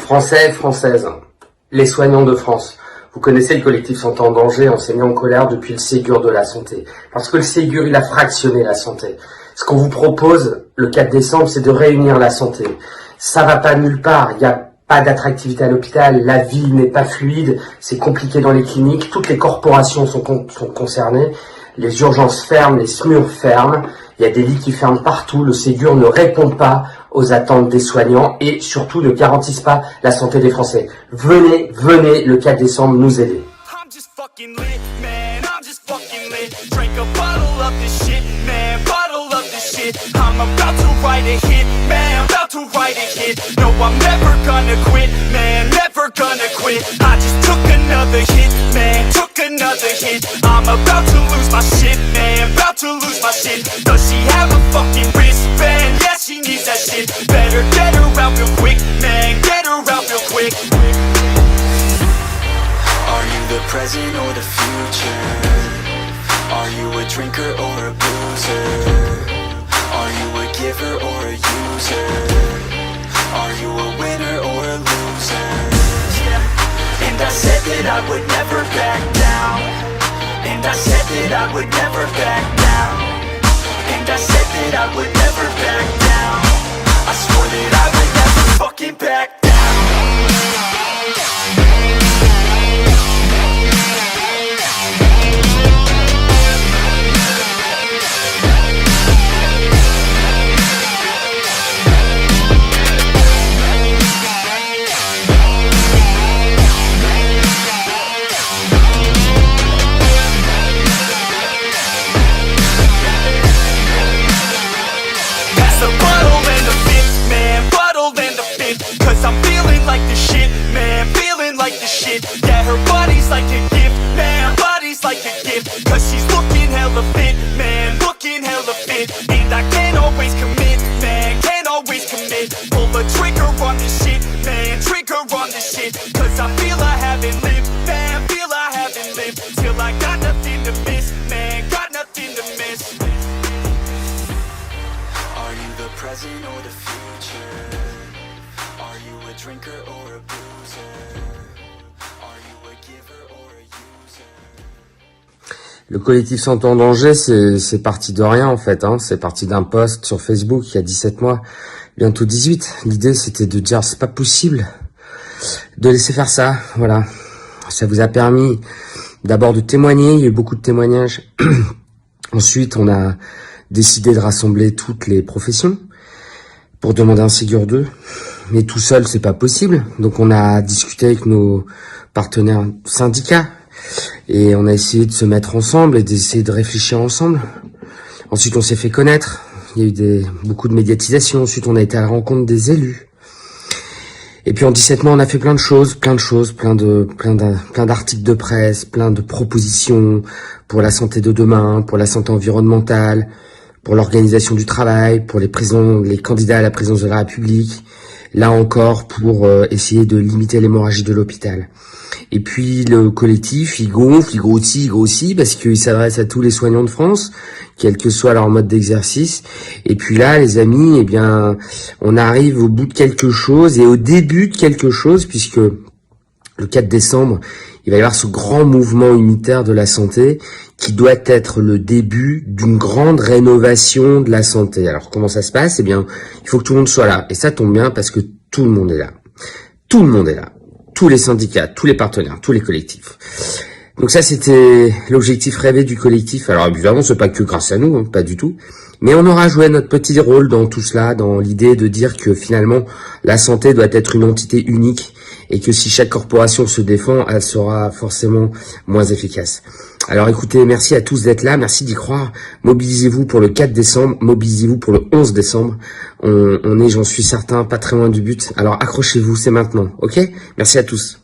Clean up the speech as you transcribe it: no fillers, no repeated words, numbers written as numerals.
Français, Françaises, les soignants de France, vous connaissez le collectif Santé en danger, enseignants en colère depuis le Ségur de la santé. Parce que le Ségur, il a fractionné la santé. Ce qu'on vous propose, le 4 décembre, c'est de réunir la santé. Ça va pas nulle part, il n'y a pas d'attractivité à l'hôpital, la vie n'est pas fluide, c'est compliqué dans les cliniques, toutes les corporations sont concernées, les urgences ferment, les SMUR ferment, il y a des lits qui ferment partout, le Ségur ne répond pas aux attentes des soignants et surtout ne garantissent pas la santé des Français. Venez le 4 décembre nous aider. I'm about to write a hit, man, about to write a hit. No, I'm never gonna quit, man, never gonna quit. I just took another hit, man, took another hit. I'm about to lose my shit, man, about to lose my shit. Does she have a fucking wristband? Yeah, she needs that shit. Better get her out real quick, man, get her out real quick. Are you the present or the future? Are you a drinker or a boozer? Are you a giver or a user? Are you a winner or a loser? Yeah. And I said that I would never back down. And I said that I would never back down. And I said that I would never back down. I swore that I would never fucking back down. Yeah, her body's like a gift, man, body's like a gift. Cause she's looking hella fit, man, looking hella fit. And I can't always commit, man, can't always commit. Pull the trigger on this shit, man, trigger on this shit. Cause I feel I haven't lived, man, feel I haven't lived. Till I got nothing to miss, man, got nothing to miss. Are you the present or the future? Are you a drinker or a boozer? Le collectif Santé en danger, c'est parti de rien en fait, hein. C'est parti d'un post sur Facebook il y a 17 mois, bientôt 18. L'idée c'était de dire c'est pas possible de laisser faire ça, voilà. Ça vous a permis d'abord de témoigner, il y a eu beaucoup de témoignages. Ensuite on a décidé de rassembler toutes les professions pour demander un Ségur 2. Mais tout seul c'est pas possible, donc on a discuté avec nos partenaires syndicats. Et on a essayé de se mettre ensemble et d'essayer de réfléchir ensemble. Ensuite, on s'est fait connaître. Il y a eu beaucoup de médiatisation. Ensuite, on a été à la rencontre des élus. Et puis, en 17 mois, on a fait plein d'articles de presse, plein de propositions pour la santé de demain, pour la santé environnementale, pour l'organisation du travail, pour les candidats à la présidence de la République. Là encore, pour essayer de limiter l'hémorragie de l'hôpital. Et puis le collectif, il gonfle, il grossit, parce qu'il s'adresse à tous les soignants de France, quel que soit leur mode d'exercice. Et puis là, les amis, eh bien, on arrive au bout de quelque chose et au début de quelque chose, puisque le 4 décembre, il va y avoir ce grand mouvement unitaire de la santé qui doit être le début d'une grande rénovation de la santé. Alors comment ça se passe? Eh bien, il faut que tout le monde soit là. Et ça tombe bien parce que tout le monde est là. Tout le monde est là. Tous les syndicats, tous les partenaires, tous les collectifs. Donc ça, c'était l'objectif rêvé du collectif. Alors évidemment, c'est pas que grâce à nous, hein, pas du tout. Mais on aura joué notre petit rôle dans tout cela, dans l'idée de dire que finalement, la santé doit être une entité unique et que si chaque corporation se défend, elle sera forcément moins efficace. Alors écoutez, merci à tous d'être là, merci d'y croire. Mobilisez-vous pour le 4 décembre, mobilisez-vous pour le 11 décembre. On est, j'en suis certain, pas très loin du but. Alors accrochez-vous, c'est maintenant, ok? Merci à tous.